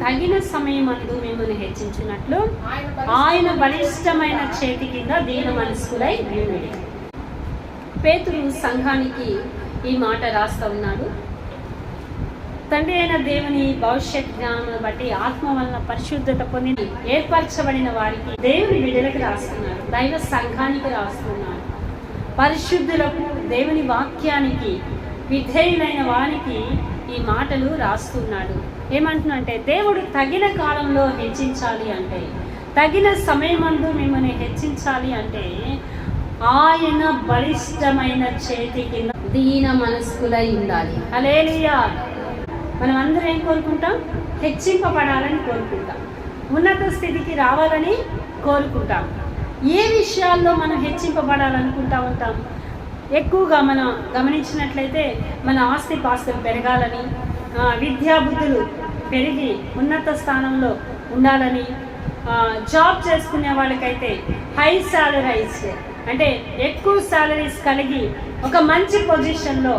తగిన సమయమందు మిమ్మల్ని హెచ్చించినట్లు ఆయన బలిష్టమైన చేతి కింద దీన మనస్కులై ఉండుడి. పేతురు సంఘానికి ఈ మాట రాస్తా ఉన్నాడు. తండ్రి అయిన దేవుని భవిష్యత్ జ్ఞానం బట్టి ఆత్మ వలన పరిశుద్ధత పొంది ఏర్పరచబడిన వారికి దేవుని బిడ్డలకు రాస్తున్నాడు, దైవ సంఘానికి రాస్తున్నాడు. పరిశుద్ధులకు, దేవుని వాక్యానికి విధేయులైన వారికి ఈ మాటలు రాస్తున్నాడు. ఏమంటున్నంటే దేవుడు తగిన కాలంలో హెచ్చించాలి అంటే, తగిన సమయమందు మిమ్మల్ని హెచ్చించాలి అంటే ఆయన బలిష్టమైన చేతి కింద దీన మనస్కులై ఉండాలి. హల్లెలూయా. మనం అందరం ఏం కోరుకుంటాం? హెచ్చింపబడాలని కోరుకుంటాం, ఉన్నత స్థితికి రావాలని కోరుకుంటాం. ఏ విషయాల్లో మనం హెచ్చింపబడాలనుకుంటా ఉంటాం? ఎక్కువగా మనం గమనించినట్లయితే మన ఆస్తిపాస్తులు పెరగాలని, విద్యాబుద్ధులు పెరిగి ఉన్నత స్థానంలో ఉండాలని, జాబ్ చేసుకునే వాళ్ళకైతే హై సాలరీస్ అంటే ఎక్కువ సాలరీస్ కలిగి ఒక మంచి పొజిషన్లో,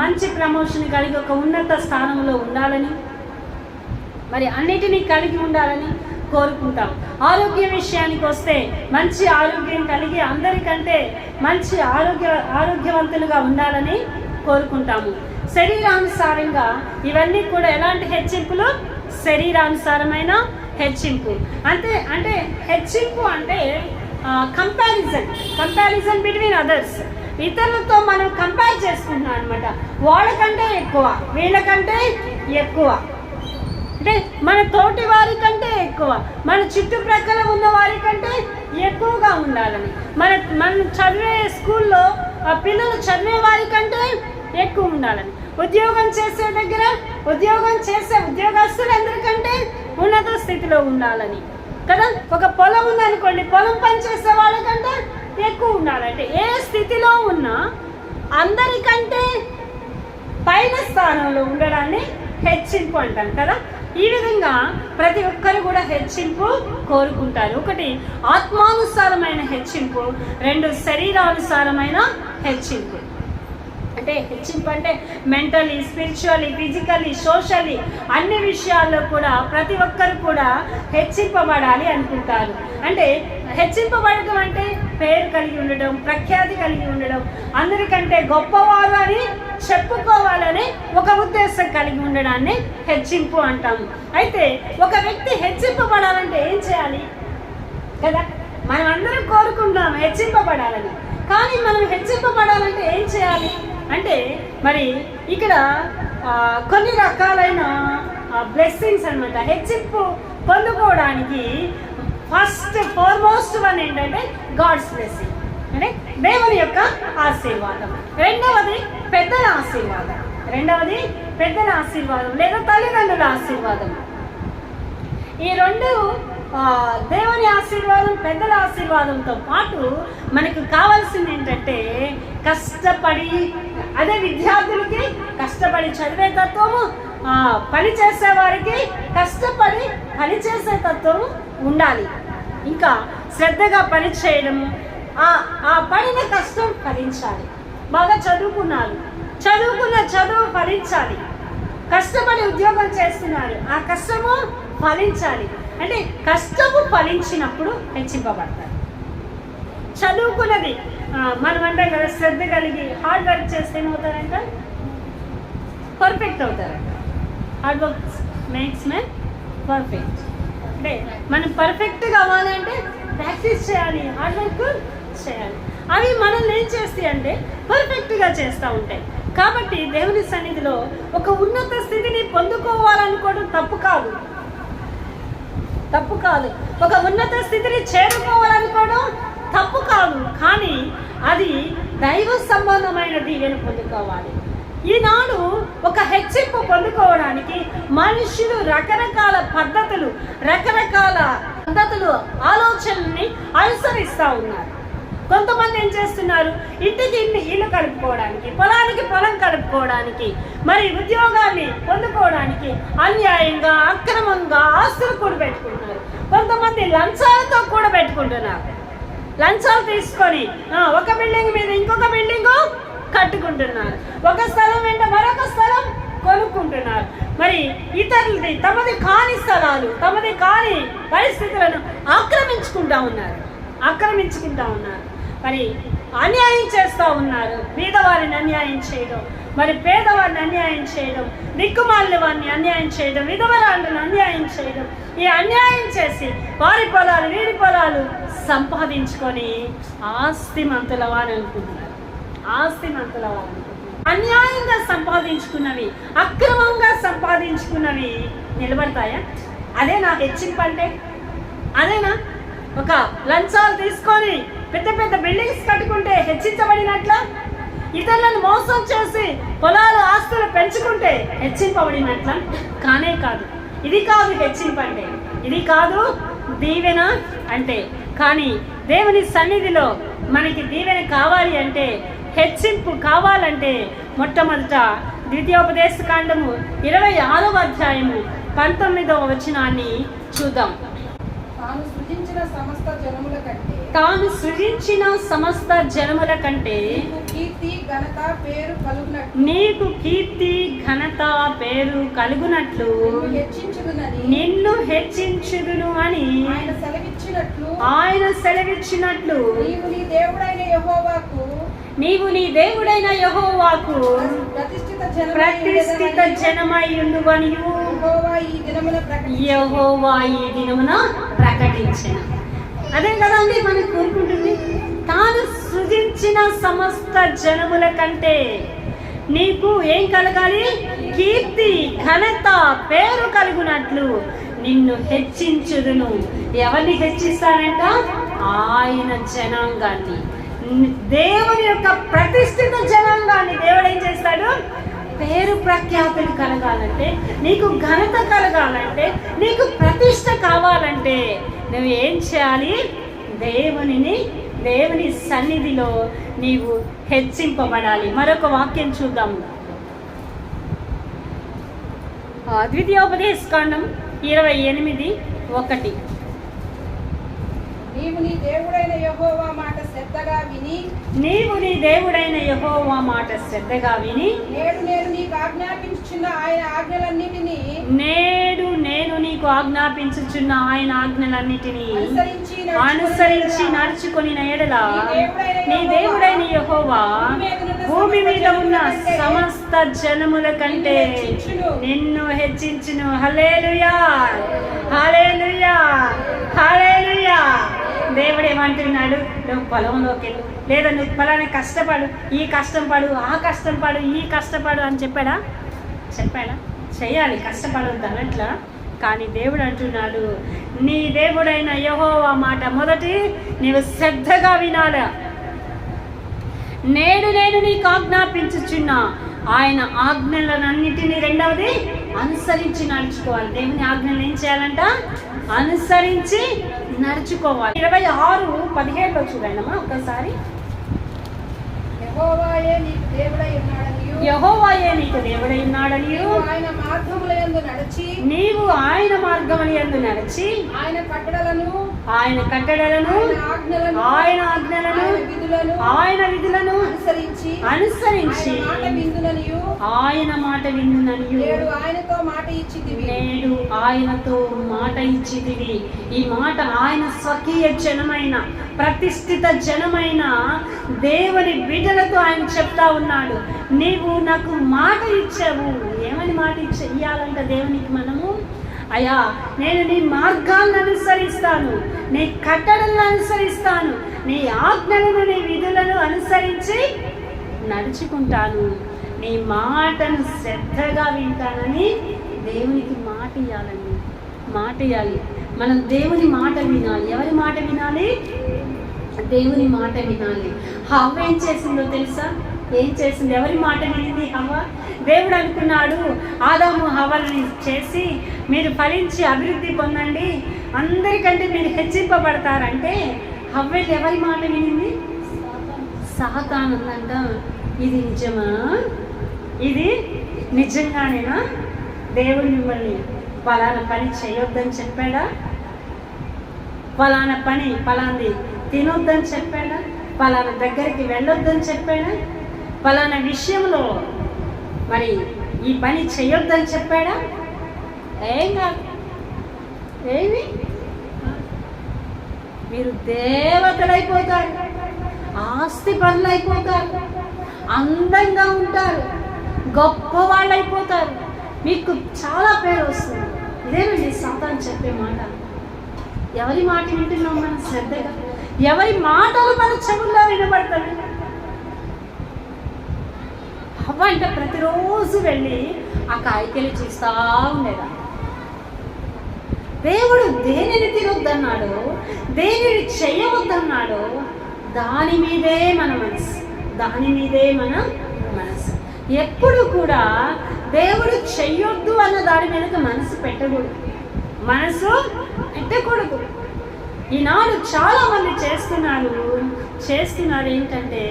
మంచి ప్రమోషన్ కలిగి ఒక ఉన్నత స్థానంలో ఉండాలని, మరి అన్నిటినీ కలిగి ఉండాలని కోరుకుంటాం. ఆరోగ్య విషయానికి వస్తే మంచి ఆరోగ్యం కలిగి అందరికంటే మంచి ఆరోగ్యవంతులుగా ఉండాలని కోరుకుంటాము. శరీరానుసారంగా ఇవన్నీ కూడా ఎలాంటి హెచ్చింపులు? శరీరానుసారమైన హెచ్చింపు. అంటే హెచ్చింపు అంటే కంపారిజన్ బిట్వీన్ అదర్స్. ఇతరులతో మనం కంపేర్ చేసుకుంటున్నాం అనమాట. వాళ్ళకంటే ఎక్కువ, వీళ్ళకంటే ఎక్కువ, అంటే మన తోటి వారి కంటే ఎక్కువ, మన చుట్టుప్రక్కల ఉన్న వారి కంటే ఎక్కువగా ఉండాలని, మన చదివే స్కూల్లో పిల్లలు చదివే వారి కంటే ఎక్కువ ఉండాలని, ఉద్యోగం చేసే దగ్గర ఉద్యోగం చేసే ఉద్యోగస్తులందరికంటే ఉన్నత స్థితిలో ఉండాలని కదా. ఒక పొలం ఉందనుకోండి, పొలం పని చేసే వాళ్ళకంటే ఎక్కువ ఉండాలంటే ఏ స్థితిలో ఉన్నా అందరికంటే పైన స్థానంలో ఉండడాన్ని హెచ్చింపు అంటాం కదా. ఈ విధంగా ప్రతి ఒక్కరు కూడా హెచ్చింపు కోరుకుంటారు. ఒకటి ఆత్మానుసారమైన హెచ్చింపు, రెండు శరీరానుసారమైన హెచ్చింపు. అంటే హెచ్చింపు అంటే మెంటలీ, స్పిరిచువల్లీ, ఫిజికల్లీ, సోషల్లీ అన్ని విషయాల్లో కూడా ప్రతి ఒక్కరు కూడా హెచ్చింపబడాలి అనుకుంటారు. అంటే హెచ్చింపబడటం అంటే పేరు కలిగి ఉండడం, ప్రఖ్యాతి కలిగి ఉండడం, అందరికంటే గొప్పవారు అని చెప్పుకోవాలని ఒక ఉద్దేశం కలిగి ఉండడాన్ని హెచ్చింపు అంటాము. అయితే ఒక వ్యక్తి హెచ్చింపబడాలంటే ఏం చేయాలి కదా? మనం అందరం కోరుకుంటాం హెచ్చింపబడాలని, కానీ మనం హెచ్చింపబడాలంటే ఏం చేయాలి అంటే మరి ఇక్కడ కొన్ని రకాలైన బ్లెస్సింగ్స్ అన్నమాట. హెచ్చింపు పొందుకోవడానికి ఫస్ట్ ఫార్మోస్ట్ వన్ ఏంటంటే గాడ్స్ బ్లెస్సింగ్, అంటే దేవుని యొక్క ఆశీర్వాదం. రెండవది పెద్దల ఆశీర్వాదం లేదా తల్లిదండ్రుల ఆశీర్వాదం. ఈ రెండు దేవుని ఆశీర్వాదం, పెద్దల ఆశీర్వాదంతో పాటు మనకు కావాల్సింది ఏంటంటే కష్టపడి, అదే విద్యార్థులకి కష్టపడి చదివే తత్వము, పని చేసే వారికి కష్టపడి పని చేసే తత్వము ఉండాలి. ఇంకా శ్రద్ధగా పని చేయడము, ఆ పడిన కష్టం ఫలించాలి. బాగా చదువుకున్న చదువు ఫలించాలి. కష్టపడి ఉద్యోగం చేస్తున్నారు, ఆ కష్టము ఫలించాలి. అంటే కష్టము ఫలించినప్పుడు హెచ్చింపబడతారు. చదువుకున్నది మనం అంటాం కదా, శ్రద్ధ కలిగి హార్డ్ వర్క్ చేస్తే ఏమవుతారంట? పర్ఫెక్ట్ అవుతారంట. Hard work makes man perfect. అంటే మనం పర్ఫెక్ట్ కావాలంటే ప్రాక్టీస్ చేయాలి, హార్డ్ వర్క్ చేయాలి. అవి మనల్ని ఏం చేస్తాయి అంటే పర్ఫెక్ట్గా చేస్తూ ఉంటాయి. కాబట్టి దేవుని సన్నిధిలో ఒక ఉన్నత స్థితిని పొందుకోవాలనుకోవడం తప్పు కాదు. ఒక ఉన్నత స్థితిని చేరుకోవాలనుకోవడం తప్పు కాదు, కానీ అది దైవ సంబంధమైన దీవెన పొందుకోవాలి. ఈనాడు ఒక హెచ్చింపు పొందుకోవడానికి మనుషులు రకరకాల పద్ధతులు ఆలోచనల్ని అనుసరిస్తూ ఉన్నారు. కొంతమంది ఏం చేస్తున్నారు? ఇంటికి ఇల్లు కలుపుకోవడానికి, పొలానికి పొలం కలుపుకోవడానికి, మరి ఉద్యోగాన్ని పొందుకోవడానికి అన్యాయంగా, అక్రమంగా ఆస్తులు కూడబెట్టుకుంటున్నారు. కొంతమంది లంచాలతో కూడబెట్టుకుంటున్నారు. లంచాలు తీసుకొని ఒక బిల్డింగ్ మీద ఇంకొక బిల్డింగ్ కట్టుకుంటున్నారు. ఒక స్థలం వెంట మరొక స్థలం కొనుక్కుంటున్నారు. మరి ఇతరులది తమది కాని స్థలాలు, తమది కాని పరిస్థితులను ఆక్రమించుకుంటా ఉన్నారు. మరి అన్యాయం చేస్తూ ఉన్నారు. పేదవారిని అన్యాయం చేయడం, మరి పేదవారిని అన్యాయం చేయడం, దిక్కుమాలిన వారిని అన్యాయం చేయడం, విధవరాలను అన్యాయం చేయడం, ఈ అన్యాయం చేసి వారి పొలాలు వీరి పొలాలు సంపాదించుకొని ఆస్తిమంతుల వారు అనుకుంటున్నారు. అన్యాయంగా సంపాదించుకున్నవి, అక్రమంగా సంపాదించుకున్నవి నిలబడతాయా? అదేనా హెచ్చింపు అంటే? అదేనా ఒక లంచాలు తీసుకొని పెద్ద పెద్ద బిల్డింగ్స్ కట్టుకుంటే హెచ్చించబడినట్ల? ఇతరులను మోసం చేసి పొలాలు ఆస్తులు పెంచుకుంటే హెచ్చింపబడినట్ల? కానే కాదు. ఇది కాదు హెచ్చింపు అంటే, ఇది కాదు దీవెన అంటే. కానీ దేవుని సన్నిధిలో మనకి దీవెన కావాలి అంటే, హెచ్చింపు కావాలంటే మొట్టమొదట ద్వితీయోపదేశకాండము 26వ అధ్యాయము 19వ వచనాన్ని చూద్దాం. తాను సృజించిన సమస్త జనముల కంటే నీకు కీర్తి ఘనత పేరు కలుగునట్లు నిన్ను హెచ్చించుదును అని ఆయన సెలవిచ్చినట్లు నీవు నీ దేవుడైన యెహోవాకు ప్రతిష్ఠిత జనమై ఉండువనియు యెహోవా ఈ దినమున ప్రకటించిన. అదే కదండి మనం కోరుకుంటుంది. తాను సృజించిన సమస్త జనముల కంటే నీకు ఏం కలగాలి? కీర్తి ఘనత పేరు కలుగునట్లు నిన్ను హెచ్చించుదును. ఎవరిని హెచ్చిస్తానంట? ఆయన జనాంగాన్ని, దేవుని యొక్క ప్రతిష్ఠిత జనాంగాన్ని. దేవుడు ఏం చేస్తాడు? పేరు ప్రఖ్యాతులు కలగాలంటే, నీకు ఘనత కలగాలంటే, నీకు ప్రతిష్ట కావాలంటే నువ్వు ఏం చేయాలి? దేవుని సన్నిధిలో నీవు హెచ్చింపబడాలి. మరొక వాక్యం చూద్దాము. ద్వితీయోపదేశకాండం 28:1. నీవు నీ దేవుడైన యెహోవా మాట శ్రద్ధగా విని నేడు నేను నీకు ఆజ్ఞాపించుచున్న ఆయన ఆజ్ఞలన్నిటినీ అనుసరించి నడుచుకొని ఎడల నీ దేవుడైన యెహోవా భూమి మీద ఉన్న సమస్త జనముల కంటే నిన్ను హెచ్చించును. హల్లెలూయా, హల్లెలూయా, హల్లెలూయా. దేవుడు ఏమంటున్నాడు? నువ్వు పొలంలోకి వెళ్ళు, లేదా నువ్వు పొలాన్ని కష్టపడు, ఈ కష్టం పడు, ఆ కష్టం పడు, ఈ కష్టపడు అని చెప్పాడా? చెయ్యాలి, కష్టపడొద్దు అన్నట్లా. కానీ దేవుడు అంటున్నాడు, నీ దేవుడైన యెహోవా మాట మొదటి నీవు శ్రద్ధగా వినాలా. నేడు నేను నీకు ఆజ్ఞాపించుచున్నా ఆయన ఆజ్ఞలన్నిటినీ రెండవది అనుసరించి నడుచుకోవాలి. దేవుని ఆజ్ఞలు ఏం చేయాలంట? అనుసరించి నడుచుకోవాలి. 26:17 చూడండమ్మా ఒకసారి. యెహోవాయే నీకు దేవుడై ఉన్నాడనియు నీవు ఆయన మార్గములందు నడిచి ఆయన కట్టడలను ఆయన ఆజ్ఞలను ఆయన విధులను అనుసరించి ఆయన మాట విందుననియు నేడు ఆయనతో మాట ఇచ్చితివి. ఈ మాట ఆయన స్వకీయ జనమైన ప్రతిష్ఠిత జనమైన దేవుని బిడ్డలతో ఆయన చెప్తా ఉన్నాడు. నీవు నాకు మాట ఇచ్చావు. ఏమని మాట ఇయ్యాలంట దేవునికి మనము? అయ్యా, నేను నీ మార్గాలను అనుసరిస్తాను, నీ కట్టడలను అనుసరిస్తాను, నీ ఆజ్ఞలను నీ విధులను అనుసరించి నడుచుకుంటాను, నీ మాటను శ్రద్ధగా వింటానని దేవునికి మాట ఇవ్వాలండి. మాట ఇవ్వాలి. మనం దేవుని మాట వినాలి. ఎవరి మాట వినాలి? దేవుని మాట వినాలి. హవ్వ ఏం చేసిందో తెలుసా? ఏం చేసింది? ఎవరి మాట వినింది హవ్వ? దేవుడు అనుకున్నాడు ఆదాము హవ్వని చేసి మీరు ఫలించి అభివృద్ధి పొందండి, అందరికంటే మీరు హెచ్చింపబడతారంటే హవ్వ ఎవరి మాట వినింది? సాతాను అంట. ఇది నిజమా? ఇది నిజంగానేనా? దేవుడు మిమ్మల్ని పలానా పని చేయొద్దని చెప్పాడా? పలానా పని పలాంది తినొద్దని చెప్పాడా? పలానా దగ్గరికి వెళ్ళొద్దని చెప్పాడా? పలానా విషయంలో మరి ఈ పని చేయొద్దని చెప్పాడా? ఏం కాదు. ఏమి మీరు దేవతలైపోతారు, ఆస్తి పనులు అయిపోతారు, అందంగా ఉంటారు, గొప్ప వాళ్ళు అయిపోతారు, మీకు చాలా పేరు వస్తుంది. ఇదేనండి సాతాను చెప్పే మాట. ఎవరి మాట వింటున్నాం మనం శ్రద్ధగా? ఎవరి మాటలు మన చెవుల్లో వినబడతాయి? అవ్వ అంటే ప్రతిరోజు వెళ్ళి ఆ కాయకెళ్ళి చూస్తూ ఉండేదా. దేవుడు దేనిని తినొద్దన్నాడు, దేనిని చేయవద్దన్నాడు, దాని మీదే మన మనసు, దాని మీదే మన మనసు. ఎప్పుడు కూడా దేవుడు చెయ్యొద్దు అన్న దాని మీదకి మనసు పెట్టకూడదు, మనసు పెట్టకూడదు. ఈనాడు చాలా మంది చేస్తున్నారు ఏంటంటే,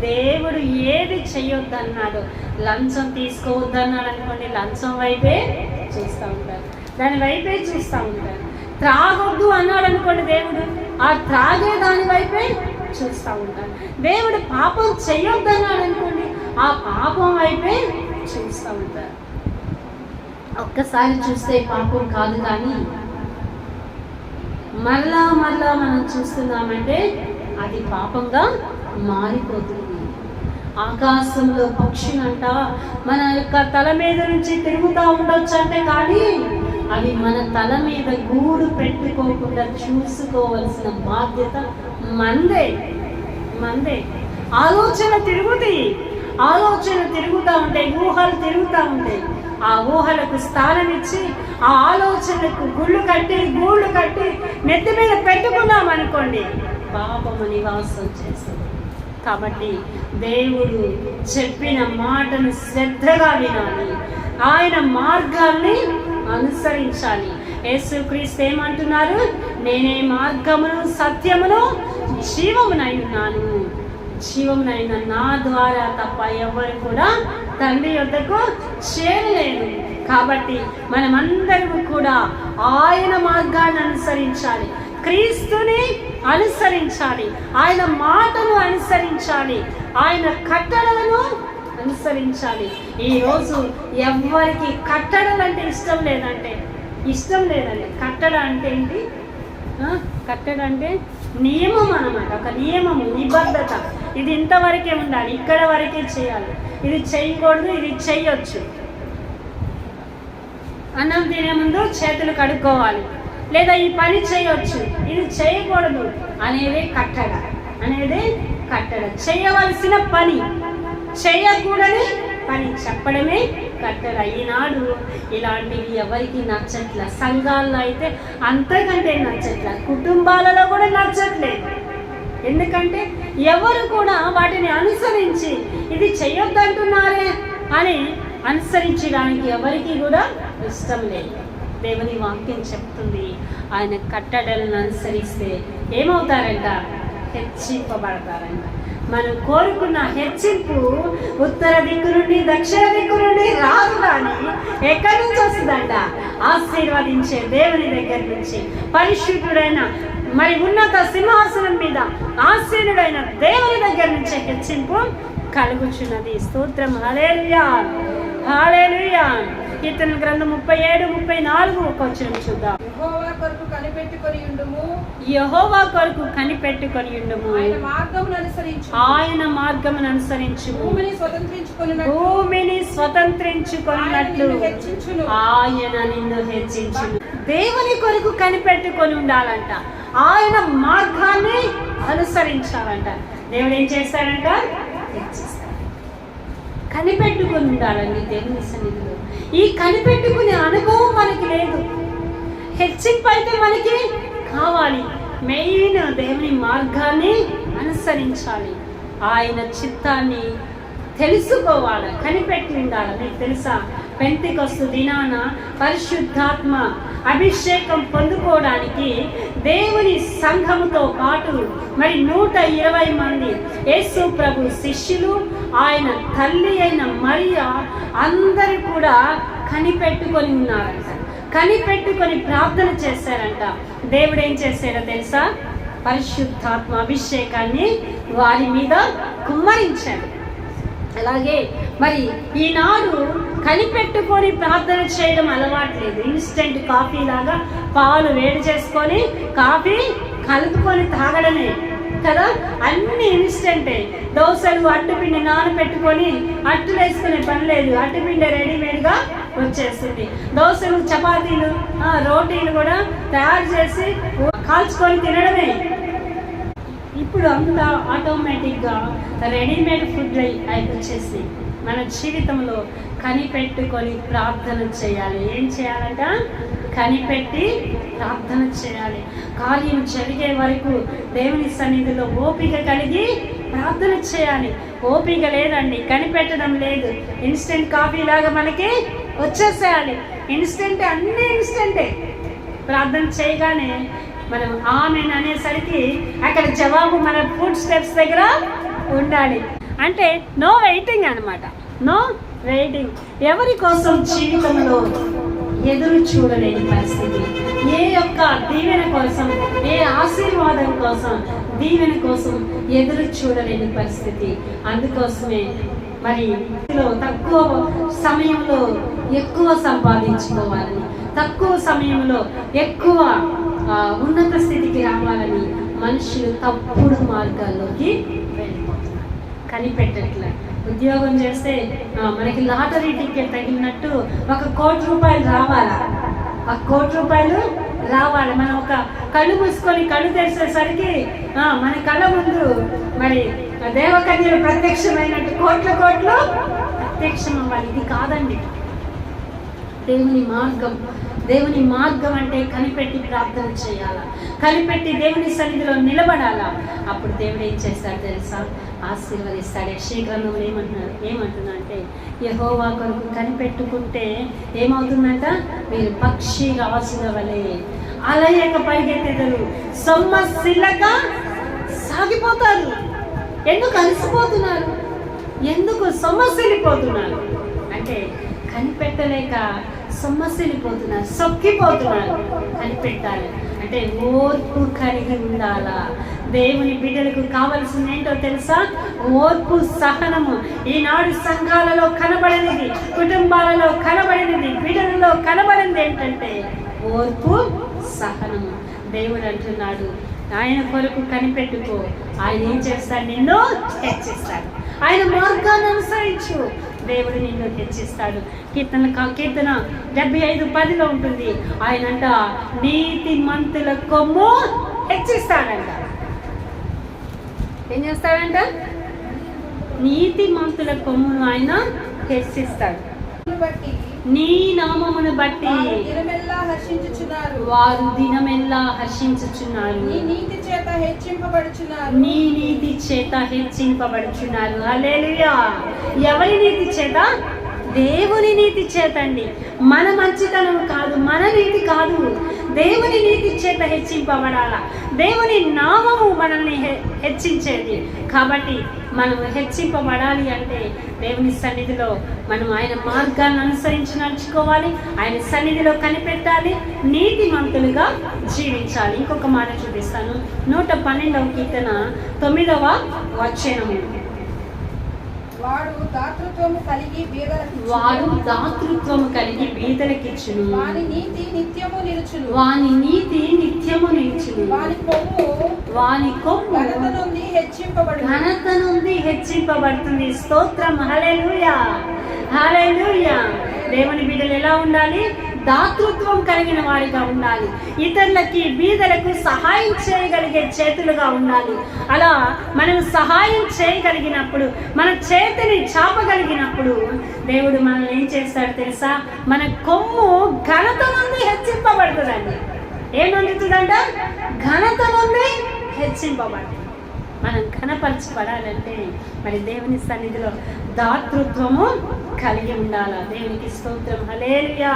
దేవుడు ఏది చెయ్యొద్దన్నాడు, లంచం తీసుకోవద్దన్నాడు అనుకోండి, లంచం వైపే చూస్తూ ఉంటారు, దాని వైపే చూస్తూ ఉంటారు. త్రాగొద్దు అన్నాడు అనుకోండి దేవుడు, ఆ త్రాగే దాని వైపే చూస్తూ ఉంటారు. దేవుడు పాపం చెయ్యొద్దన్నాడు అనుకోండి, ఆ పాపం వైపే చూస్తూ ఉంటారు. ఒక్కసారి చూస్తే పాపం కాదు, కానీ మరలా మనం చూస్తున్నామంటే అది పాపంగా మారిపోతుంది. ఆకాశంలో పక్షులంట మన యొక్క తల మీద నుంచి తిరుగుతూ ఉండొచ్చు అంటే, కానీ అవి మన తల మీద గూడు పెట్టుకోకుండా చూసుకోవలసిన బాధ్యత మందే. ఆలోచన తిరుగుతూ ఉంటాయి, ఊహలు తిరుగుతూ ఉంటాయి. ఆ ఊహలకు స్థానం ఇచ్చి, ఆ ఆలోచనలకు గూళ్ళు కట్టి నెత్తి మీద పెట్టుకున్నాం అనుకోండి, పాపము నివాసం చేస్తుంది. కాబట్టి దేవుడు చెప్పిన మాటను శ్రద్ధగా వినాలి, ఆయన మార్గాల్ని అనుసరించాలి. యేసుక్రీస్తు ఏమంటున్నారు? నేనే మార్గమును, సత్యమును, జీవమునైనాను. జీవమునైన నా ద్వారా తప్ప ఎవరు కూడా తండ్రి యొద్దకు చేరలేరు. కాబట్టి మనమందరము కూడా ఆయన మార్గాన్ని అనుసరించాలి, క్రీస్తుని అనుసరించాలి, ఆయన మాటను అనుసరించాలి, ఆయన కట్టడలను అనుసరించాలి. ఈరోజు ఎవరికి కట్టడలంటే ఇష్టం లేదండి. కట్టడ అంటే ఏంటి? కట్టడ అంటే నియమం అన్నమాట, ఒక నియమము, నిబద్ధత. ఇది ఇంతవరకే ఉండాలి, ఇక్కడ వరకే చేయాలి, ఇది చేయకూడదు, ఇది చేయొచ్చు. అన్నం తినే ముందు చేతులు కడుక్కోవాలి, లేదా ఈ పని చేయొచ్చు, ఇది చేయకూడదు అనేది కట్టడ. చేయవలసిన పని, చేయకూడని పని చెప్పడమే కట్టడ. ఈనాడు ఇలాంటివి ఎవరికి నచ్చట్ల. సంఘాల్లో అయితే అంతకంటే నచ్చట్ల, కుటుంబాలలో కూడా నచ్చట్లేదు. ఎందుకంటే ఎవరు కూడా వాటిని అనుసరించి ఇది చెయ్యొద్దంటున్నారే అని అనుసరించడానికి ఎవరికి కూడా ఇష్టం లేదు. దేవుని వాక్యం చెప్తుంది, ఆయన కట్టడలను అనుసరిస్తే ఏమవుతారంట? హెచ్చింపబడతారంట. మనం కోరుకున్న హెచ్చింపు ఉత్తర దిక్కు నుండి, దక్షిణ దిక్కు నుండి రాదు, కానీ ఎక్కడి నుంచి వస్తుందంట? ఆశీర్వదించే దేవుని దగ్గర నుంచి, పరిశుద్ధుడైన మరి ఉన్నత సింహాసనం మీద ఆసీనుడైన దేవుని దగ్గర నుంచి హెచ్చింపు కలుగుచున్నది. స్తోత్రం. హల్లెలూయా, హల్లెలూయా. కీర్తన గ్రంథం 37-34 వచనం చూద్దాం. యెహోవా కొరకు కనిపెట్టుకొని ఉండుము, ఆయన మార్గమును అనుసరించు, భూమిని స్వతంత్రించుకొనున్నట్లు ఆయన నిన్ను హెచ్చించును. దేవుని కొరకు కనిపెట్టుకొని ఉండాలంట, ఆయన మార్గాన్ని అనుసరించాలంట. దేవుడు ఏం చేస్తాడంట? హెచ్చిస్తాడు. కనిపెట్టుకొని ఉండాలండి దేవుని సన్నిధిలో. ఈ కనిపెట్టుకునే అనుభవం మనకి లేదు. హెచ్చింపు అయితే మనకి కావాలి. మెయిన్ దేవుని మార్గాన్ని అనుసరించాలి, ఆయన చిత్తాన్ని తెలుసుకోవాలి, కనిపెట్టి ఉండాలి. మీకు తెలుసా, పెంతెకొస్తు దినాన పరిశుద్ధాత్మ అభిషేకం పొందుకోవడానికి దేవుని సంఘముతో పాటు మరి 120 మంది యేసు ప్రభు శిష్యులు, ఆయన తల్లి అయిన మరియా అందరూ కూడా కనిపెట్టుకొని ఉన్నారంట, కనిపెట్టుకొని ప్రార్థన చేశారంట. దేవుడు ఏం చేశారో తెలుసా? పరిశుద్ధాత్మ అభిషేకాన్ని వారి మీద కుమ్మరించాడు. అలాగే మరి ఈనాడు కనిపెట్టుకొని ప్రార్థన చేయడం అలవాట్లేదు. ఇన్స్టెంట్ కాఫీ లాగా పాలు వేడి చేసుకొని కాఫీ కలుపుకొని తాగడమే కదా, అన్ని ఇన్స్టెంటే. దోశలు అట్టుపిండి నానబెట్టుకొని అట్టులు వేసుకునే పని లేదు, అట్టుపిండి రెడీమేడ్గా వచ్చేస్తుంది. దోశలు చపాతీలు రోటీలు కూడా తయారు చేసి కాల్చుకొని తినడమే. ఇప్పుడు అంతా ఆటోమేటిక్గా రెడీమేడ్ ఫుడ్ వచ్చేసి మన జీవితంలో కనిపెట్టుకొని ప్రార్థన చేయాలి. ఏం చేయాలంట? కనిపెట్టి ప్రార్థన చేయాలి. కార్యం జరిగే వరకు దేవుని సన్నిధిలో ఓపిక కలిగి ప్రార్థన చేయాలి. ఓపిక లేదండి, కనిపెట్టడం లేదు. ఇన్స్టెంట్ కాఫీ లాగా మనకి వచ్చేసేయాలి. ఇన్స్టెంట్, అన్నీ ఇన్స్టెంటే. ప్రార్థన చేయగానే మనం ఆమెన్ అనేసరికి అక్కడ జవాబు మన ఫుడ్ స్టెప్స్ దగ్గర ఉండాలి. అంటే నో వెయిటింగ్ అనమాట, నో వెయిటింగ్. ఎవరి కోసం జీవితంలో ఎదురు చూడలేని పరిస్థితి, ఏ యొక్క దీవెన కోసం, ఏ ఆశీర్వాదం కోసం, దీవెన కోసం ఎదురు చూడలేని పరిస్థితి. అందుకోసమే మరి తక్కువ సమయంలో ఎక్కువ సంపాదించుకోవాలని, తక్కువ సమయంలో ఎక్కువ ఉన్నత స్థితికి రావాలని మనుషులు తప్పుడు మార్గాల్లోకి వెళ్ళిపోతున్నారు. కనిపెట్టట్లే. ఉద్యోగం చేస్తే మనకి లాటరీ టికెట్ తగిలినట్టు 1 కోటి రూపాయలు రావాలా, 1 కోటి రూపాయలు రావాలి. మనం ఒక కళ్ళు మూసుకొని కళ్ళు తెరిచేసరికి మన కళ్ళ ముందు మరి దేవకన్యలు ప్రత్యక్షమైనట్టు కోట్ల కోట్లు ప్రత్యక్షం అవ్వాలి. ఇది కాదండి దేవుని మార్గం. దేవుని మార్గం అంటే కనిపెట్టి ప్రార్థన చేయాలా, కనిపెట్టి దేవుని సన్నిధిలో నిలబడాలా. అప్పుడు దేవుడు ఏం చేస్తాడు తెలుసా? ఆశీర్వదిస్తాడు. యెషయా గ్రంథంలో ఏమంటున్నా అంటే యెహోవా కొరకు కనిపెట్టుకుంటే ఏమవుతుందంట? మీరు పక్షి రాజుల వలె అలయక పరిగెత్తెదరు, సొమ్మసిల్లక సాగిపోతారు. ఎందుకు అలసిపోతున్నారు? ఎందుకు సొమ్మసిల్లిపోతున్నారు? అంటే కనిపెట్టలేక సొమ్మసిల్లిపోతున్నారు, సొక్కిపోతున్నారు. కనిపెట్టాలి అంటే ఓర్పు కలిగి ఉండాలా. దేవుని బిడ్డలకు కావలసింది ఏంటో తెలుసా? ఓర్పు, సహనము. ఈనాడు సంఘాలలో కనబడినది, కుటుంబాలలో కనబడినది, బిడ్డలలో కనబడింది ఏంటంటే ఓర్పు, సహనము. దేవుడు అంటున్నాడు, ఆయన కొరకు కనిపెట్టుకో, ఆయన ఏం చేస్తాడు? నిన్ను హెచ్చిస్తాడు. ఆయన మార్గాన్ని అనుసరించు, దేవుడు నిన్ను హెచ్చిస్తాడు. కీర్తన 75:10 ఉంటుంది. ఆయనంట నీతి మంతుల కొమ్ము హెచ్చిస్తాడంట. ఏం చేస్తాడంట? నీతి మంతుల కొమ్మును ఆయన హెచ్చిస్తాడు. నీ నామమును బట్టి వారు దినమెల్లా హర్షించుచున్నారు. నీ నీతి చేత హెచ్చింపబడుచున్నారు. హల్లెలూయా. ఎవరి నీతి చేత? దేవుని నీతి చేత అండి. మన మంచితనం కాదు, మన నీతి కాదు, దేవుని నీతి చేత హెచ్చింపబడాలా. దేవుని నామము మనల్ని హెచ్చించేది. కాబట్టి మనం హెచ్చింపబడాలి అంటే దేవుని సన్నిధిలో మనం ఆయన మార్గాన్ని అనుసరించి నడుచుకోవాలి, ఆయన సన్నిధిలో కనిపెట్టాలి, నీతిమంతులుగా జీవించాలి. ఇంకొక మాట చూపిస్తాను. 112వ కీర్తన 9వ వచనము. వాడు దాతృత్వము కలిగి బీదలకిచ్చును. వాని నీతి నిత్యము నిలుచును. వాని కొమ్ము ఘనత నుండి హెచ్చింపబడుతుంది. స్తోత్రం. హల్లెలూయా, హల్లెలూయా. దేవుని బిడ్డలు ఎలా ఉండాలి? దాతృత్వం కలిగిన వారిగా ఉండాలి. ఇతరులకి, బీదలకు సహాయం చేయగలిగే చేతులుగా ఉండాలి. అలా మనం సహాయం చేయగలిగినప్పుడు, మన చేతిని చాపగలిగినప్పుడు దేవుడు మనల్ని ఏం చేస్తాడు తెలుసా? మన కొమ్ము ఘనత నుండి హెచ్చింపబడుతుందండి. ఏం అందుతుందంట? ఘనత నుండి హెచ్చింపబడుతుంది. మనం ఘనపరచబడాలంటే మరి దేవుని సన్నిధిలో దాతృత్వము కలిగి ఉండాలా. దేవునికి స్తోత్రం. హల్లెలూయా,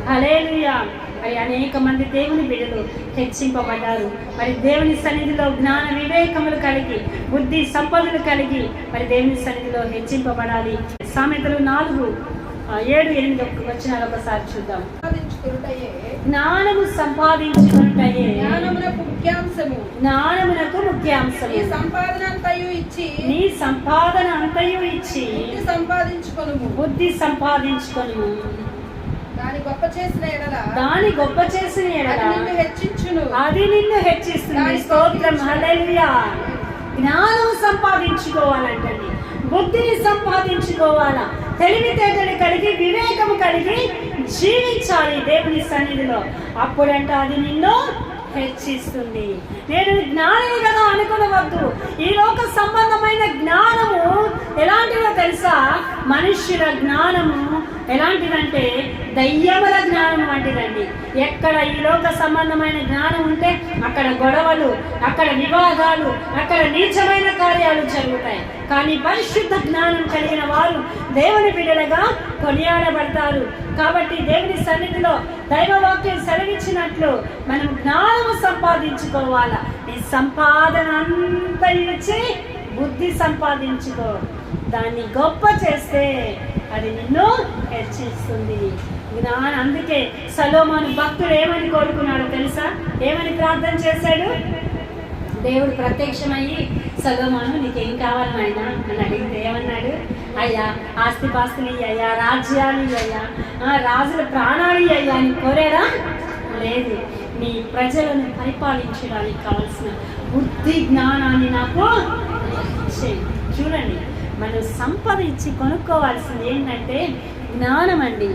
హల్లెలూయా. మరి అనేక మంది దేవుని బిడ్డలు హెచ్చింపబడ్డారు. మరి దేవుని సన్నిధిలో జ్ఞాన వివేకములు కలిగి, బుద్ధి సంపదలు కలిగి మరి దేవుని సన్నిధిలో హెచ్చింపబడాలి. సామెతలు 4:7-8 వచనాలు ఒకసారి చూద్దాం. సంపాదించుకొనుటయే జ్ఞానము సంపాదించుకున్నట్టయే జ్ఞానమునకు ముఖ్యాంశము. జ్ఞానమునకు నీ ముఖ్యాంశము. సంపాదన అంతయు ఇచ్చి నీ సంపాదన అంతయు ఇచ్చి బుద్ధి సంపాదించుకొనుము. బుద్ధి సంపాదించుకొను. దాని గొప్ప చేసిన ఎడల దాని గొప్ప చేసిన అది ఎడల నిన్ను హెచ్చించును. అది నిన్ను హెచ్చిస్తుంది. స్తోత్రం, హల్లెలూయా. జ్ఞానం సంపాదించుకోవాలంటండి, బుద్ధిని సంపాదించుకోవాలా, తెలివితేటలు కలిగి వివేకము కలిగి జీవించాలి దేవుని సన్నిధిలో. అప్పుడంట అది నిన్ను హెచ్చిస్తుంది. నేను జ్ఞాని కదా అనుకునవద్దు. ఈ లోక సంబంధమైన జ్ఞానము ఎలాంటిదో తెలుసా? మనుష్యుల జ్ఞానము ఎలాంటిదంటే దయ్యముల జ్ఞానం వంటిదండి. ఎక్కడ ఈ లోక సంబంధమైన జ్ఞానం ఉంటే అక్కడ గొడవలు, అక్కడ వివాదాలు, అక్కడ నీచమైన కార్యాలు జరుగుతాయి. కానీ పరిశుద్ధ జ్ఞానం కలిగిన వారు దేవుని బిడ్డలుగా కొనియాడబడతారు. కాబట్టి దేవుని సన్నిధిలో దైవవాక్యం సెలవిచ్చినట్లు మనం జ్ఞానము సంపాదించుకోవాలా. నీ సంపాదన అంతా ఇచ్చి బుద్ధి సంపాదించుకో. దాన్ని గొప్ప చేస్తే అది నిన్ను హెచ్చిస్తుంది. జ్ఞానం. అందుకే సొలొమోను భక్తుడు ఏమని కోరుకున్నాడో తెలుసా? ఏమని ప్రార్థన చేశాడు? దేవుడు ప్రత్యక్షమయ్యి, సొలొమోను నీకేం కావాలి నాయనా అని అడిగితే ఏమన్నాడు? అయ్యా ఆస్తిపాస్తులు అయ్యా, రాజ్యాలు అయ్యా, రాజుల ప్రాణాలు అయ్యా అని కోరారా? లేదు. నీ ప్రజలను పరిపాలించడానికి కావాల్సిన బుద్ధి జ్ఞానాన్ని నాకు ఇచ్చేయి. చూడండి, మనం సంపద ఇచ్చి కొనుక్కోవాల్సింది ఏంటంటే జ్ఞానం అండి.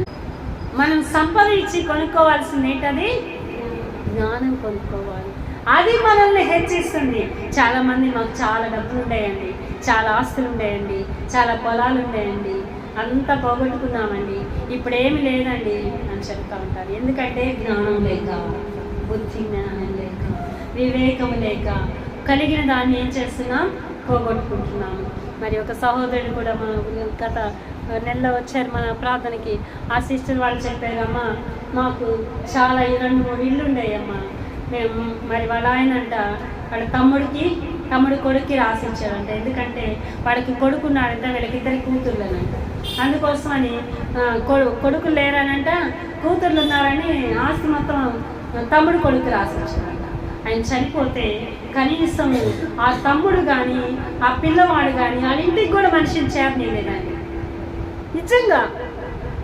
మనం సంపద ఇచ్చి కొనుక్కోవాల్సింది ఏంటది? జ్ఞానం కొనుక్కోవాలి. అది మనల్ని హెచ్చిస్తుంది. చాలామంది మాకు చాలా డబ్బులు ఉండేయండి, చాలా ఆస్తులు ఉండేయండి, చాలా పొలాలు ఉండేయండి, అంతా పోగొట్టుకున్నామండి, ఇప్పుడు ఏమి లేదండి అని చెప్తా ఉంటారు. ఎందుకంటే జ్ఞానం లేక, బుద్ధి జ్ఞానం లేక, వివేకం లేక కలిగిన దాన్ని ఏం చేస్తున్నాం? పోగొట్టుకుంటున్నాము. మరి ఒక సహోదరుడు కూడా మన గత నెలలో వచ్చారు మన ప్రార్థనకి. ఆ సిస్టర్ వాళ్ళు చెప్పారు, అమ్మ మాకు చాలా 2-3 ఇళ్ళు ఉండేయమ్మా. మేము మరి వాళ్ళ ఆయనంట వాళ్ళ తమ్ముడు కొడుక్కి రాసిచ్చారంట. ఎందుకంటే వాడికి కొడుకున్నాడంట, వీళ్ళకిద్దరి కూతుర్లనంట. అందుకోసమని కొడుకులు లేరనంట, కూతుర్లు ఉన్నారని ఆస్తి మొత్తం తమ్ముడు కొడుకు రాసిచ్చారంట. ఆయన చనిపోతే కనీసం ఆ తమ్ముడు కానీ ఆ పిల్లవాడు కానీ వాళ్ళ ఇంటికి కూడా మనిషిని చేరనీయలేదండి. నిజంగా.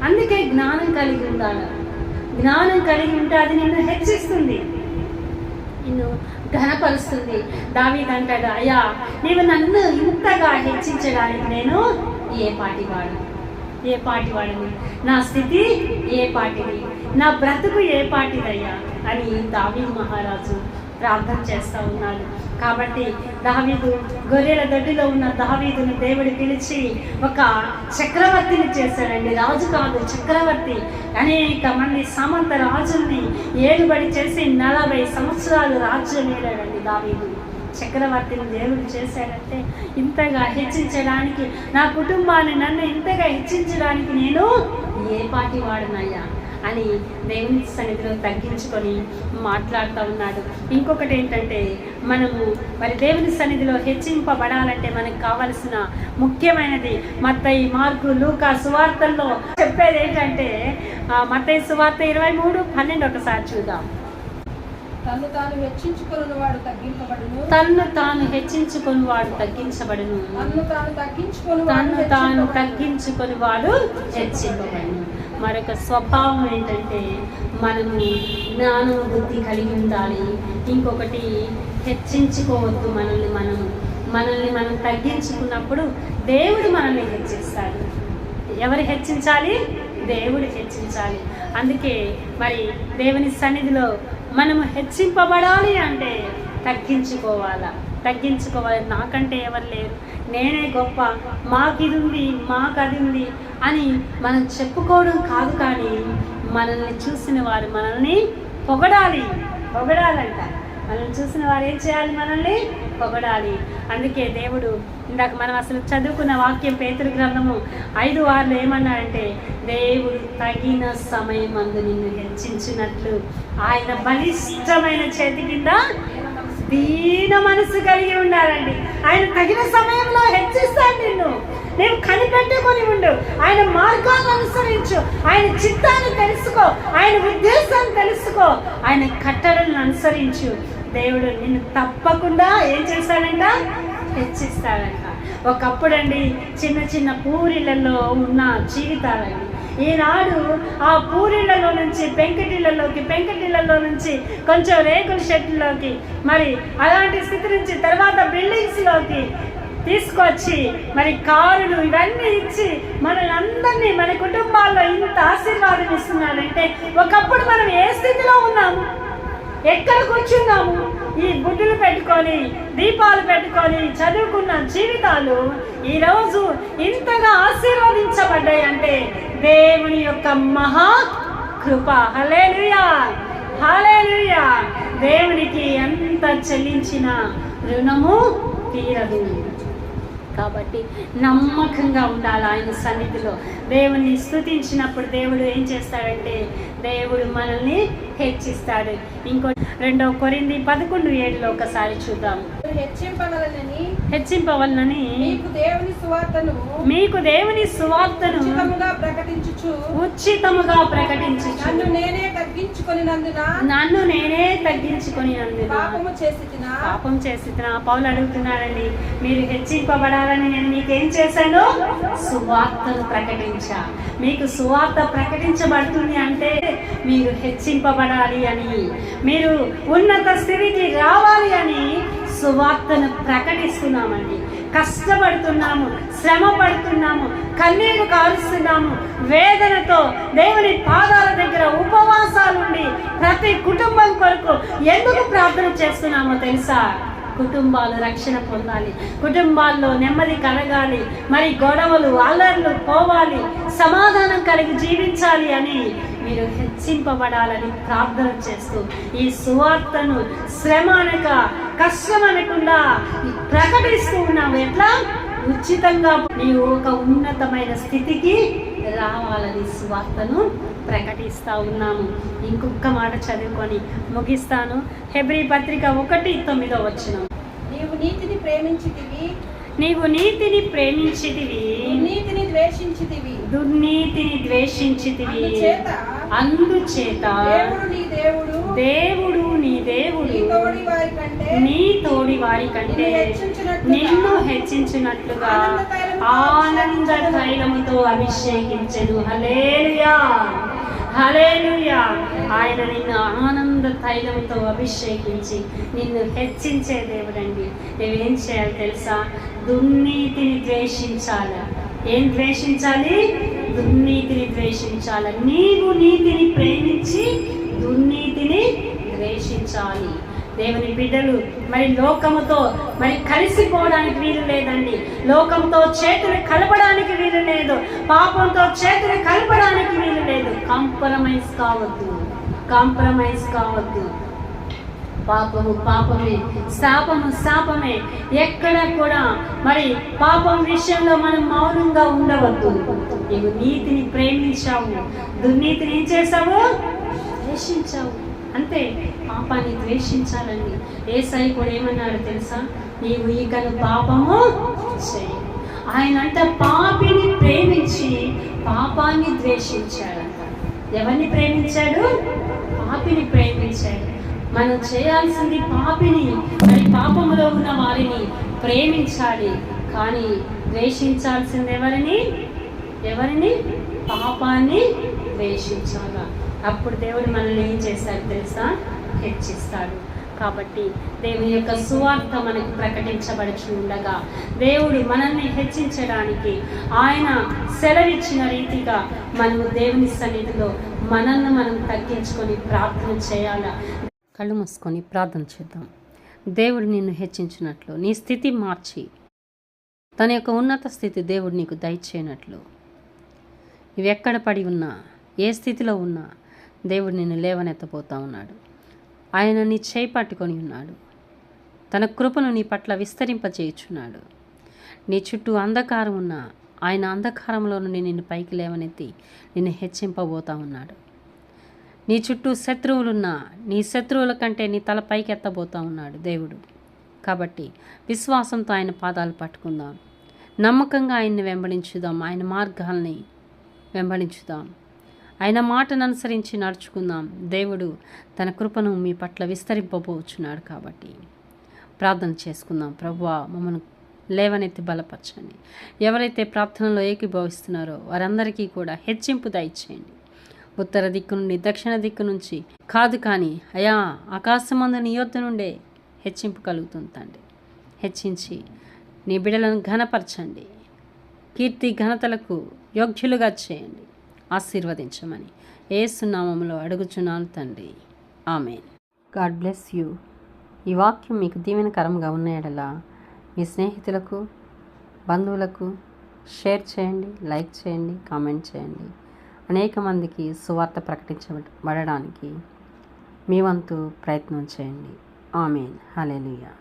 అందుకే జ్ఞానం కలిగి ఉండాలి. జ్ఞానం కలిగి ఉంటే అది నిన్ను హెచ్చిస్తుంది, నిన్ను ఘనపరుస్తుంది. దావీదు అంటాడు, అయ్యా నీవు నన్ను ఇంతగా హెచ్చించడానికి నేను ఏ పాటివాడిని, నా స్థితి ఏ పాటిది, నా బ్రతుకు ఏ పాటిదయ్యా అని దావీదు మహారాజు ప్రార్థన చేస్తూ ఉన్నాడు. కాబట్టి దావీదు గొర్రెల దొడ్డిలో ఉన్న దావీదుని దేవుడు పిలిచి ఒక చక్రవర్తిని చేశాడండి. రాజు కాదు, చక్రవర్తి. అనేక మంది సామంత రాజుల్ని ఏలుబడి చేసి 40 సంవత్సరాలు రాజ్యం ఏలాడండి దావీదు. చక్రవర్తిని దేవుడు చేశాడంటే ఇంతగా హెచ్చించడానికి, నా కుటుంబాన్ని నన్ను ఇంతగా హెచ్చించడానికి నేను ఏ పాటి వాడినయ్యా అని దేవుని సన్నిధిలో తగ్గించుకొని మాట్లాడుతూ ఉన్నాడు. ఇంకొకటి ఏంటంటే మనము మరి దేవుని సన్నిధిలో హెచ్చింపబడాలంటే మనకు కావలసిన ముఖ్యమైనది మత్తయి, మార్కు, లూకా సువార్తల్లో చెప్పేది ఏంటంటే మత్తయి సువార్త 23:12 ఒకసారి చూద్దాం. తన్ను తాను హెచ్చించుకొనువాడు తగ్గింపబడును, తన్ను తాను హెచ్చించుకొనువాడు తగ్గించబడును, తన్ను తాను తగ్గించుకొనివాడు హెచ్చింపబడును. మరొక స్వభావం ఏంటంటే మనము జ్ఞానం, బుద్ధి కలిగి ఉండాలి. ఇంకొకటి హెచ్చించుకోవద్దు. మనల్ని మనం తగ్గించుకున్నప్పుడు దేవుడు మనల్ని హెచ్చిస్తాడు. ఎవరు హెచ్చించాలి? దేవుడు హెచ్చించాలి. అందుకే మరి దేవుని సన్నిధిలో మనము హెచ్చింపబడాలి అంటే తగ్గించుకోవాలి. నాకంటే ఎవరు లేరు, నేనే గొప్ప, మాకిది ఉంది, మాకు అది ఉంది అని మనం చెప్పుకోవడం కాదు. కానీ మనల్ని చూసిన వారు మనల్ని పొగడాలంట. మనల్ని చూసిన వారు ఏం చేయాలి? మనల్ని పొగడాలి. అందుకే దేవుడు ఇందాక మనం అసలు చదువుకున్న వాక్యం పేతురు గ్రంథము 5:6 ఏమన్నాడంటే, దేవుడు తగిన సమయమందు నిన్ను హెచ్చించినట్లు ఆయన బలిష్టమైన చేతి కింద దీన మనసు కలిగి ఉండాలండి. ఆయన తగిన సమయంలో హెచ్చిస్తాడు నిన్ను. నీవు కనిపెట్టుకొని ఉండు. ఆయన మార్గాన్ని అనుసరించు, ఆయన చిత్తాన్ని తెలుసుకో, ఆయన ఉద్దేశాన్ని తెలుసుకో, ఆయన కట్టడలను అనుసరించు. దేవుడు నిన్ను తప్పకుండా ఏం చేస్తాడంట? హెచ్చిస్తాడంట. ఒకప్పుడండి చిన్న చిన్న పూరిళ్ళలో ఉన్న జీవితాలండి. ఈనాడు ఆ పూరిళ్ళలో నుంచి పెంకుటిళ్ళలో నుంచి కొంచెం రేకుల షెడ్లోకి, మరి అలాంటి స్థితి నుంచి తర్వాత బిల్డింగ్స్లోకి తీసుకొచ్చి మరి కారులు ఇవన్నీ ఇచ్చి మనల్ని అందరినీ మన కుటుంబాల్లో ఇంత ఆశీర్వాదం ఇస్తున్నాడంటే ఒకప్పుడు మనం ఏ స్థితిలో ఉన్నాము, ఎక్కడ కూర్చున్నాము? ఈ గుడ్డులు పెట్టుకొని దీపాలు పెట్టుకొని చదువుకున్న జీవితాలు ఈరోజు ఇంతగా ఆశీర్వదించబడ్డాయి అంటే దేవుని యొక్క మహా కృప. హల్లెలూయా, హల్లెలూయా. దేవునికి ఎంత చెల్లించిన రుణము తీరదు. కాబట్టి నమ్మకంగా ఉండాలి ఆయన సన్నిధిలో. దేవుని స్తుతించినప్పుడు దేవుడు ఏం చేస్తాడంటే దేవుడు మనల్ని హెచ్చిస్తాడు. ఇంకో 2 కొరింథీ 11:7 ఒకసారి చూద్దాం. హెచ్చింపవలనని మీకు దేవుని సువార్తను ఉచితముగా ప్రకటించుచు నన్ను నేనే తగ్గించుకొనినందున పాపం చేసినా. పౌలు అడుగుతున్నాడండి, మీరు హెచ్చింపబడాలని నేను మీకేం చేశాను? సువార్తను ప్రకటించా. మీకు సువార్త ప్రకటించబడుతుంది అంటే మీరు హెచ్చింపబడాలి అని, మీరు ఉన్నత స్థితికి రావాలి అని సువార్తను ప్రకటిస్తున్నామండి. కష్టపడుతున్నాము, శ్రమ పడుతున్నాము, కన్నీరు కారుస్తున్నాము, వేదనతో దేవుని పాదాల దగ్గర ఉపవాసాలుండి ప్రతి కుటుంబం కొరకు ఎందుకు ప్రార్థన చేస్తున్నామో తెలుసా? కుటుంబాలు రక్షణ పొందాలి, కుటుంబాల్లో నెమ్మది కలగాలి, మరి గొడవలు అల్లర్లు పోవాలి, సమాధానం కలిగి జీవించాలి అని మీరు హెచ్చింపబడాలని ప్రార్థన చేస్తూ ఈ సువార్తను శ్రమ అనక కష్టం అనకుండా ప్రకటిస్తూ ఉన్నాము. ఎట్లా? ఉచితంగా నీవు ఒక ఉన్నతమైన స్థితికి రావాలని సువార్తను ప్రకటిస్తూ ఉన్నాము. ఇంకొక మాట చదువుకొని ముగిస్తాను. హెబ్రీ పత్రిక 1:9 నీవు నీతిని ప్రేమించితివి, దుర్నీతిని ద్వేషించితివి. అందుచేత దేవుడు నీ దేవుడు నీ తోడి వారి కంటే నిన్ను హెచ్చించినట్లుగా ఆనంద తైలముతో అభిషేకించెను. హల్లెలూయా, హల్లెలూయా. ఆయన నిన్ను ఆనంద తైలంతో అభిషేకించి నిన్ను హెచ్చించే దేవుడండి. నువ్వేం చేయాలి తెలుసా? దుర్నీతిని ద్వేషించాలి. ఏం ద్వేషించాలి? దుర్నీతిని ద్వేషించాలి. నీవు నీతిని ప్రేమించి దుర్నీతిని ద్వేషించాలి. దేవుని బిడ్డలు మరి లోకముతో మరి కలిసిపోవడానికి వీలు లేదండి. లోకంతో చేతులు కలపడానికి వీలు లేదు, పాపంతో చేతులు కలపడానికి వీలు లేదు. కాంప్రమైజ్ కావద్దు. పాపము పాపమే, శాపము శాపమే. ఎక్కడ కూడా మరి పాపం విషయంలో మనం మౌనంగా ఉండవద్దు. నీవు నీతిని ప్రేమించావు, దుర్నీతిని ఏం చేశావు? ద్వేషించావు. అంతే, పాపాన్ని ద్వేషించాలండి. యేసయ్య కూడా ఏమన్నాడు తెలుసా? నీవు ఇకను పాపము చేయి. ఆయన అంట పాపిని ప్రేమించి పాపాన్ని ద్వేషించాడంట. ఎవరిని ప్రేమించాడు? పాపిని ప్రేమించాడు. మనం చేయాల్సింది పాపిని, మరి పాపములో ఉన్న వారిని ప్రేమించాలి. కానీ ద్వేషించాల్సింది ఎవరిని? పాపాన్ని ద్వేషించాలా. అప్పుడు దేవుడు మనల్ని ఏం చేస్తాడు తెలుసా? హెచ్చిస్తాడు. కాబట్టి దేవుని యొక్క సువార్త మనకు ప్రకటించబడుచు ఉండగా దేవుడు మనల్ని హెచ్చించడానికి ఆయన సెలవిచ్చిన రీతిగా మనము దేవుని సన్నిధిలో మనల్ని మనం తగ్గించుకొని ప్రార్థన చేయాలా. కళ్ళు మూసుకొని ప్రార్థన చేద్దాం. దేవుడు నిన్ను హెచ్చించినట్లు, నీ స్థితి మార్చి తన యొక్క ఉన్నత స్థితి దేవుడు నీకు దయచేయనట్లు, నువ్వెక్కడ పడి ఉన్నా, ఏ స్థితిలో ఉన్నా దేవుడు నిన్ను లేవనెత్తబోతా ఉన్నాడు. ఆయన నీ చేయి పట్టుకొని ఉన్నాడు. తన కృపను నీ పట్ల విస్తరింపచేయుచున్నాడు. నీ చుట్టూ అంధకారం ఉన్నా ఆయన అంధకారంలో నుండి నిన్ను పైకి లేవనెత్తి నిన్ను హెచ్చింపబోతా ఉన్నాడు. నీ చుట్టూ శత్రువులున్నా నీ శత్రువుల కంటే నీ తల పైకి ఎత్తబోతా ఉన్నాడు దేవుడు. కాబట్టి విశ్వాసంతో ఆయన పాదాలు పట్టుకుందాం. నమ్మకంగా ఆయన్ని వెంబడించుదాం, ఆయన మార్గాల్ని వెంబడించుదాం, ఆయన మాటను అనుసరించి నడుచుకుందాం. దేవుడు తన కృపను మీ పట్ల విస్తరింపబోచున్నాడు. కాబట్టి ప్రార్థన చేసుకుందాం. ప్రభువా, మమ్మల్ని లేవనెత్తి బలపరచండి. ఎవరైతే ప్రార్థనలో ఏకీభవిస్తున్నారో వారందరికీ కూడా హెచ్చింపు దయచేయండి. ఉత్తర దిక్కు నుండి, దక్షిణ దిక్కు నుంచి కాదు, కానీ అయా ఆకాశమందు నీ యొద్ద నుండే హెచ్చింపు కలుగుతుంది తండ్రి. హెచ్చించి నీ బిడ్డలను ఘనపరచండి, కీర్తి ఘనతలకు యోగ్యులుగా చేయండి, ఆశీర్వదించమని యేసు నామములో అడుగుచున్నాను తండ్రి. ఆమేన్. God bless you. ఈ వాక్యం మీకు దీవెనకరంగా ఉన్న యెడల మీ స్నేహితులకు, బంధువులకు షేర్ చేయండి, లైక్ చేయండి, కామెంట్ చేయండి. అనేక మందికి సువార్త ప్రకటించబడడానికి మీ వంతు ప్రయత్నం చేయండి. ఆమేన్. హల్లెలూయా.